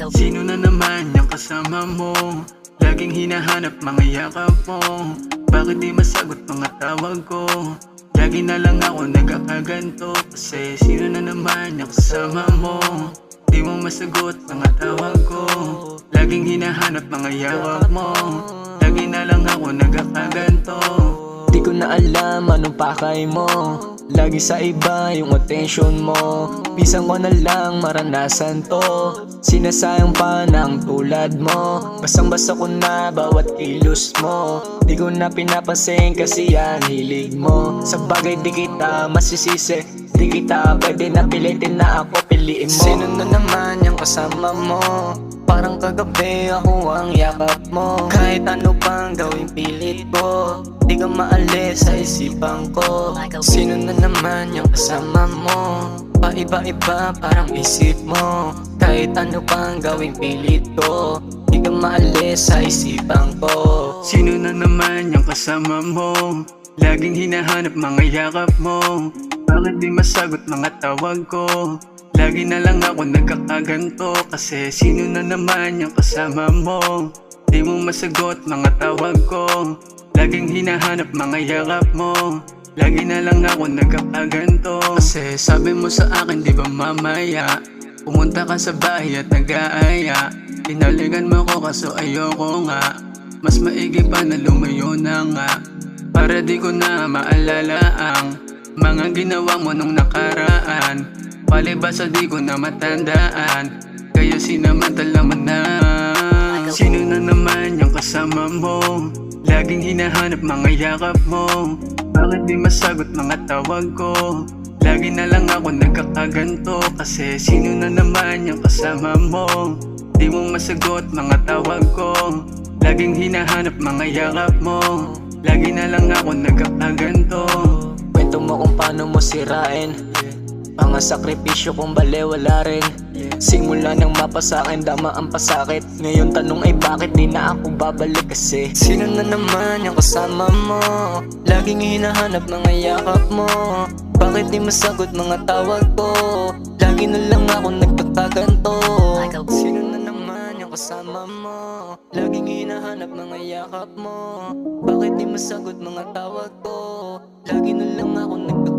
Sino na naman yung kasama mo? Laging hinahanap mga yakap mo. Bakit di masagot mga tawag ko? Lagi na lang ako nagkakaganto. Kasi sino na naman yung kasama mo? Di mo masagot mga tawag ko. Laging hinahanap mga yakap mo. Lagi na lang ako nagkakaganto. Di ko na alam anong pakay mo. Lagi sa iba yung attention mo. Minsan ko na lang maranasan to. Sinasayang pa ng tulad mo. Basang-basa ko na bawat kilos mo. Di ko na pinapansin kasi yan hilig mo. Sa bagay di kita masisisi. Di kita pwede na pilitin na ako piliin mo. Sino na naman yung kasama mo? Parang kagabi ako ang yakap mo. Kahit ano pang gawing pilit ko, di ka maalis sa isipan ko. Sino na naman yung kasama mo? Paiba-iba parang isip mo. Kahit ano pang gawing pilit ko, di ka maalis sa isipan ko. Sino na naman yung kasama mo? Laging hinahanap mga yakap mo. Bakit di masagot mga tawag ko? Lagi na lang ako nagkakaganto. Kasi sino na naman yung kasama mo? Di mo masagot mga tawag ko. Laging hinahanap mga yakap mo. Lagi na lang ako nagkakaganto. Kasi sabi mo sa akin di ba mamaya pumunta ka sa bahay at nag-aaya. Pinaligan mo ko kaso ayoko nga. Mas maigi pa na lumayo na nga. Para di ko na maalala ang mga ginawa mo nung nakaraan. Palibasa di ko na matandaan. Kaya sinamantala mo na. Sino na naman yung kasama mo? Laging hinahanap mga yakap mo. Bakit di masagot mga tawag ko? Lagi na lang ako nagkakaganto. Kasi sino na naman yung kasama mo? Di mo masagot mga tawag ko. Laging hinahanap mga yakap mo. Lagi na lang ako nagkakaganto. Kwento mo kung paano mo sirain. Mga sakripisyo kung balewala rin. Simula nang mapasakin, dama ang pasakit. Ngayon tanong ay bakit di na ako babalik kasi sino na naman yung kasama mo? Laging hinahanap mga yakap mo. Bakit di masagot mga tawag ko? Lagi na lang ako nagkakaganto. Sino na naman yung kasama mo? Laging hinahanap mga yakap mo. Bakit di masagot mga tawag ko? Lagi na lang ako nagkakaganto.